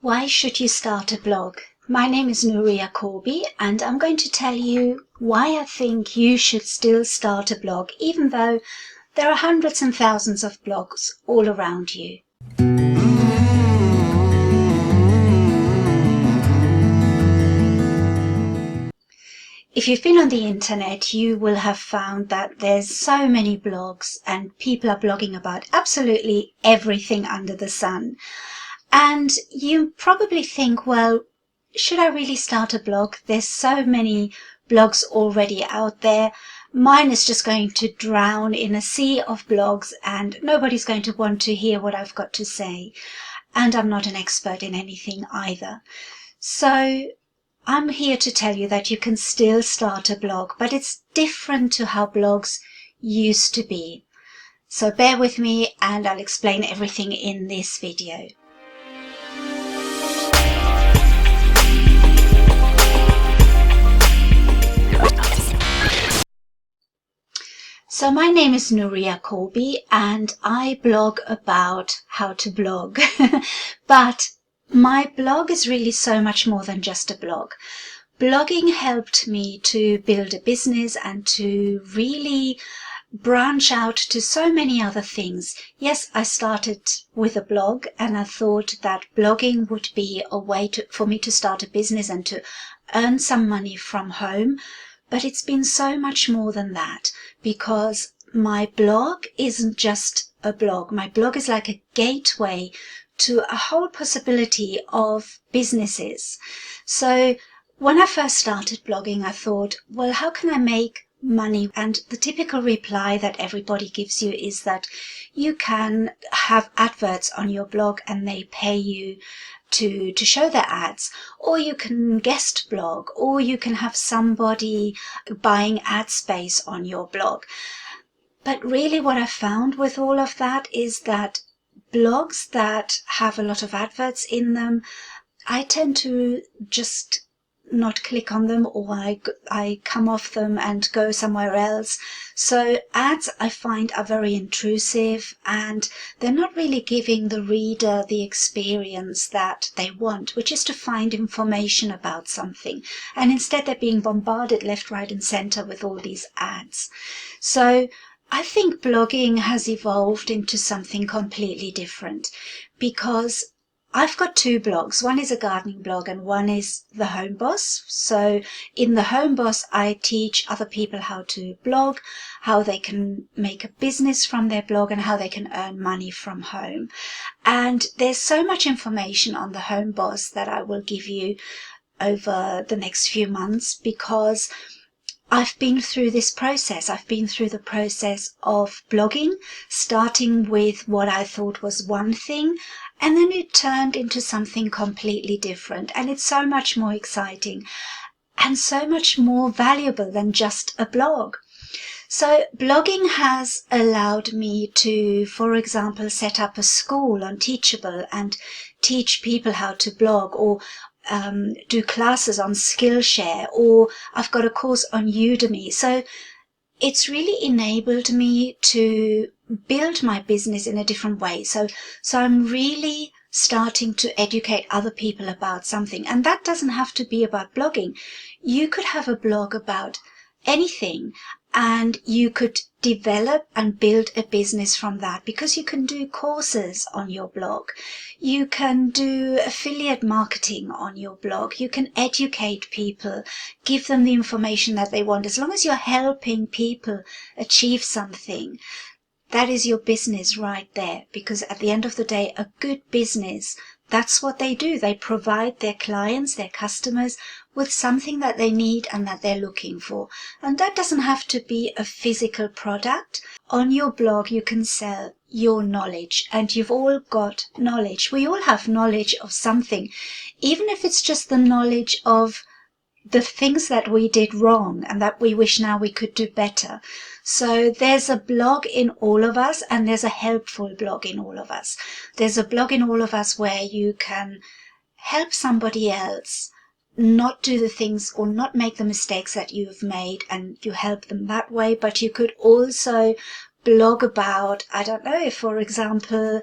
Why should you start a blog? My name is Nuria Corby and I'm going to tell you why I think you should still start a blog even though there are hundreds and thousands of blogs all around you. If you've been on the internet, you will have found that there's so many blogs and people are blogging about absolutely everything under the sun. And you probably think, well, should I really start a blog? There's so many blogs already out there. Mine is just going to drown in a sea of blogs and nobody's going to want to hear what I've got to say. And I'm not an expert in anything either. So I'm here to tell you that you can still start a blog, but it's different to how blogs used to be. So bear with me and I'll explain everything in this video. So my name is Nuria Corby and I blog about how to blog. But my blog is really so much more than just a blog. Blogging helped me to build a business and to really branch out to so many other things. Yes, I started with a blog and I thought that blogging would be a way for me to start a business and to earn some money from home. But it's been so much more than that, because my blog isn't just a blog. My blog is like a gateway to a whole possibility of businesses. So when I first started blogging, I thought, well, how can I make money? And the typical reply that everybody gives you is that you can have adverts on your blog and they pay you to show their ads, or you can guest blog, or you can have somebody buying ad space on your blog. But really what I found with all of that is that blogs that have a lot of adverts in them, I tend to just not click on them, or I come off them and go somewhere else. So ads I find are very intrusive and they're not really giving the reader the experience that they want, which is to find information about something. And instead they're being bombarded left, right and center with all these ads. So I think blogging has evolved into something completely different, because I've got two blogs. One is a gardening blog and one is the Home Boss. So in the Home Boss, I teach other people how to blog, how they can make a business from their blog and how they can earn money from home. And there's so much information on the Home Boss that I will give you over the next few months, because I've been through this process. I've been through the process of blogging, starting with what I thought was one thing, and then it turned into something completely different. And it's so much more exciting and so much more valuable than just a blog. So blogging has allowed me to, for example, set up a school on Teachable and teach people how to blog, or do classes on Skillshare, or I've got a course on Udemy. So it's really enabled me to build my business in a different way. So I'm really starting to educate other people about something. And that doesn't have to be about blogging. You could have a blog about anything and you could develop and build a business from that, because you can do courses on your blog. You can do affiliate marketing on your blog. You can educate people, give them the information that they want. As long as you're helping people achieve something, that is your business right there. Because at the end of the day, a good business, that's what they do. They provide their clients, their customers, with something that they need and that they're looking for. And that doesn't have to be a physical product. On your blog, you can sell your knowledge, and you've all got knowledge. We all have knowledge of something, even if it's just the knowledge of the things that we did wrong and that we wish now we could do better. So there's a blog in all of us, and there's a helpful blog in all of us. There's a blog in all of us where you can help somebody else not do the things or not make the mistakes that you've made, and you help them that way. But you could also blog about, I don't know, for example,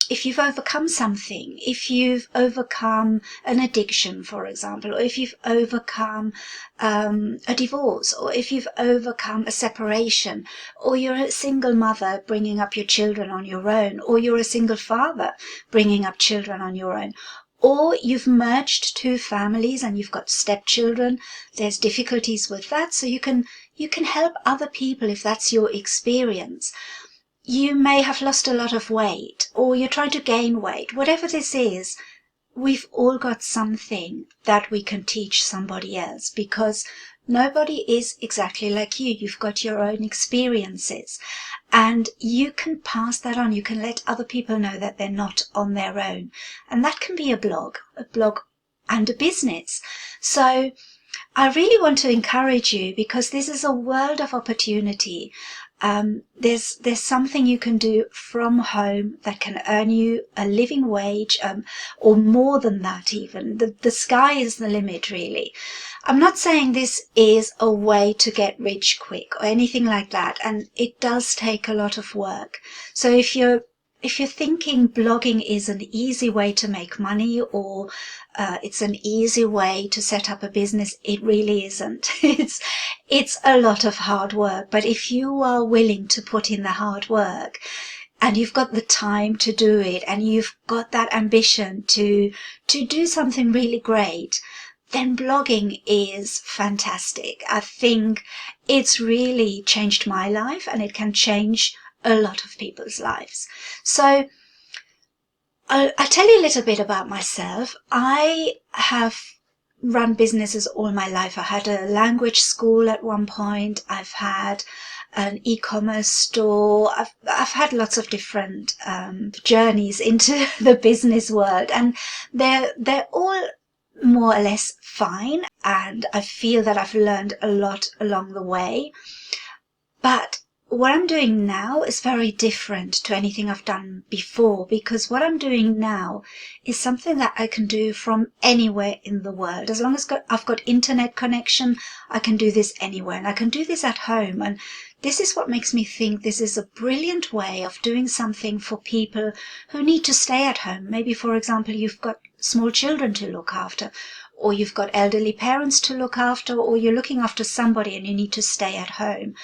if you've overcome something, if you've overcome an addiction, for example, or if you've overcome a divorce, or if you've overcome a separation, or you're a single mother bringing up your children on your own, or you're a single father bringing up children on your own, or you've merged two families and you've got stepchildren, there's difficulties with that, so you can help other people if that's your experience. You may have lost a lot of weight, or you're trying to gain weight. Whatever this is, we've all got something that we can teach somebody else, because nobody is exactly like you. You've got your own experiences, and you can pass that on. You can let other people know that they're not on their own. And that can be a blog and a business. So I really want to encourage you, because this is a world of opportunity. There's something you can do from home that can earn you a living wage, or more than that even. The sky is the limit, really. I'm not saying this is a way to get rich quick or anything like that, and it does take a lot of work. So if you're thinking blogging is an easy way to make money, or it's an easy way to set up a business, it really isn't. It's a lot of hard work. But if you are willing to put in the hard work, and you've got the time to do it, and you've got that ambition to do something really great, then blogging is fantastic. I think it's really changed my life, and it can change a lot of people's lives. So I'll tell you a little bit about myself. I have run businesses all my life. I had a language school at one point. I've had an e-commerce store. I've had lots of different journeys into the business world, and they're all more or less fine, and I feel that I've learned a lot along the way. But what I'm doing now is very different to anything I've done before, because what I'm doing now is something that I can do from anywhere in the world. As long as I've got internet connection, I can do this anywhere, and I can do this at home. And this is what makes me think this is a brilliant way of doing something for people who need to stay at home. Maybe, for example, you've got small children to look after, or you've got elderly parents to look after, or you're looking after somebody and you need to stay at home.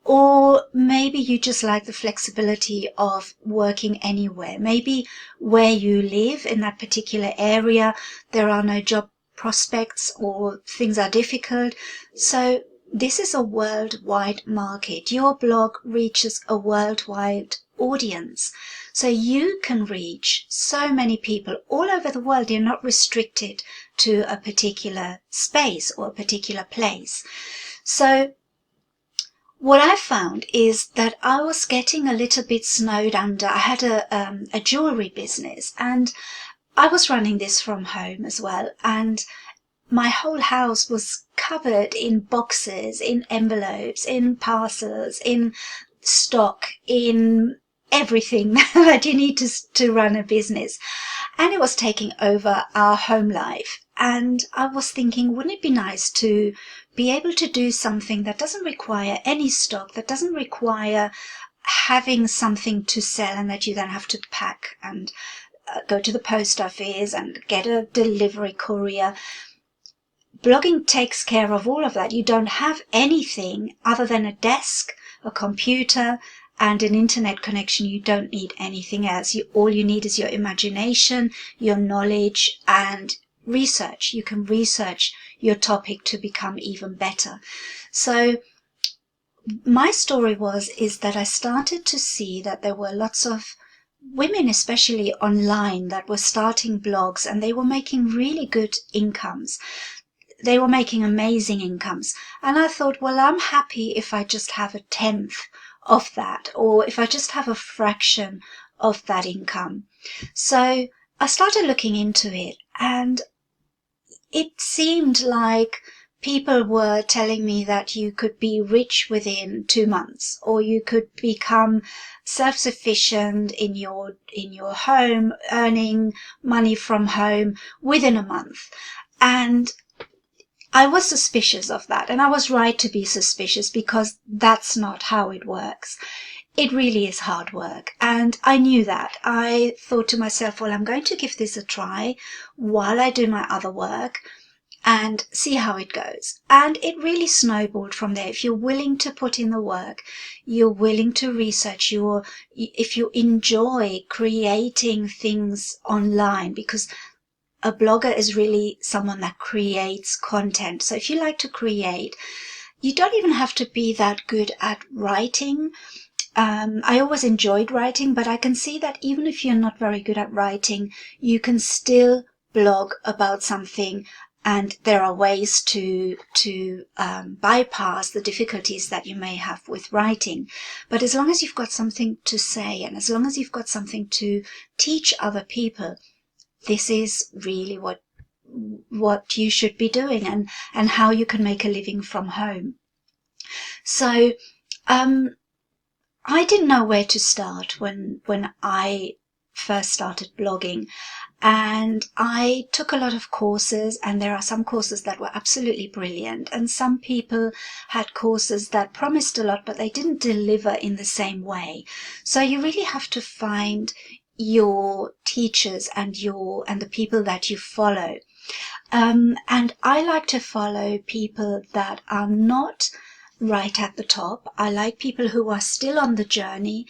Or maybe you just like the flexibility of working anywhere. Maybe where you live in that particular area, there are no job prospects, or things are difficult. So this is a worldwide market. Your blog reaches a worldwide audience. So you can reach so many people all over the world. You're not restricted to a particular space or a particular place. So what I found is that I was getting a little bit snowed under. I had a jewelry business, and I was running this from home as well. And my whole house was covered in boxes, in envelopes, in parcels, in stock, in everything that you need to run a business. And it was taking over our home life. And I was thinking, wouldn't it be nice to be able to do something that doesn't require any stock, that doesn't require having something to sell, and that you then have to pack and go to the post office and get a delivery courier. Blogging takes care of all of that. You don't have anything other than a desk, a computer, and an internet connection. You don't need anything else. All you need is your imagination, your knowledge, and research. You can research your topic to become even better. So my story is that I started to see that there were lots of women, especially online, that were starting blogs, and they were making really good incomes. They were making amazing incomes. And I thought, well, I'm happy if I just have a tenth of that, or if I just have a fraction of that income. So I started looking into it, and it seemed like people were telling me that you could be rich within 2 months, or you could become self-sufficient in your home, earning money from home within a month. And I was suspicious of that, and I was right to be suspicious, because that's not how it works. it really is hard work, and I knew that. I thought to myself, well, I'm going to give this a try while I do my other work and see how it goes. And it really snowballed from there. If you're willing to put in the work, you're willing to research, if you enjoy creating things online, because a blogger is really someone that creates content. So if you like to create, you don't even have to be that good at writing. I always enjoyed writing, but I can see that even if you're not very good at writing, you can still blog about something, and there are ways to bypass the difficulties that you may have with writing. But as long as you've got something to say, and as long as you've got something to teach other people, this is really what you should be doing, and how you can make a living from home. So I didn't know where to start when I first started blogging, and I took a lot of courses, and there are some courses that were absolutely brilliant, and some people had courses that promised a lot, but they didn't deliver in the same way. So you really have to find your teachers and the people that you follow. And I like to follow people that are not right at the top. I like people who are still on the journey.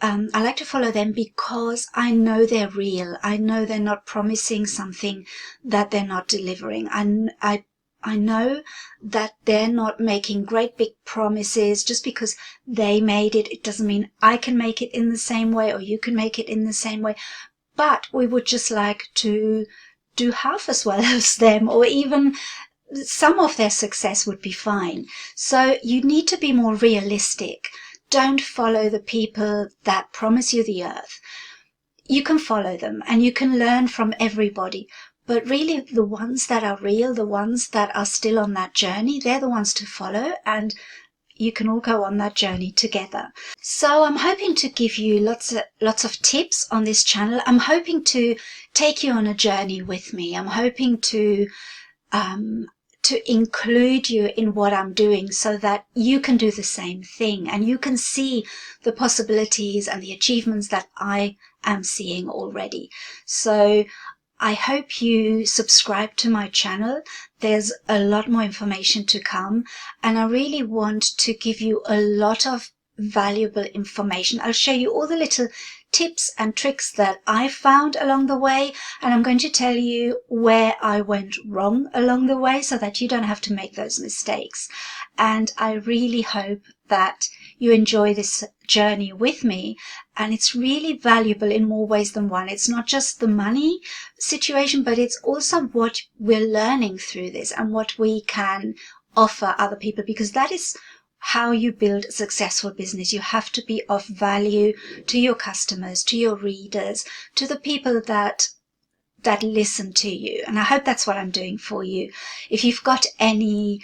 I like to follow them because I know they're real. I know they're not promising something that they're not delivering. I know that they're not making great big promises. Just because they made it, it doesn't mean I can make it in the same way, or you can make it in the same way. But we would just like to do half as well as them, or even some of their success would be fine. So you need to be more realistic. Don't follow the people that promise you the earth. You can follow them and you can learn from everybody, but really the ones that are real, the ones that are still on that journey, they're the ones to follow, and you can all go on that journey together. So I'm hoping to give you lots of tips on this channel. I'm hoping to take you on a journey with me. I'm hoping to include you in what I'm doing, so that you can do the same thing and you can see the possibilities and the achievements that I am seeing already. So I hope you subscribe to my channel. There's a lot more information to come, and I really want to give you a lot of valuable information. I'll show you all the little tips and tricks that I found along the way, and I'm going to tell you where I went wrong along the way, so that you don't have to make those mistakes. And I really hope that you enjoy this journey with me, and it's really valuable in more ways than one. It's not just the money situation, but it's also what we're learning through this and what we can offer other people, because that is how you build a successful business. You have to be of value to your customers, to your readers, to the people that listen to you. And I hope that's what I'm doing for you. If you've got any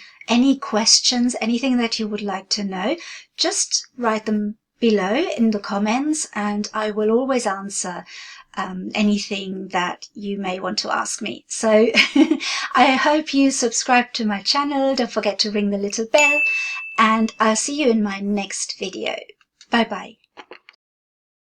questions, anything that you would like to know, just write them below in the comments, and I will always answer anything that you may want to ask me. So I hope you subscribe to my channel. Don't forget to ring the little bell, and I'll see you in my next video. Bye bye.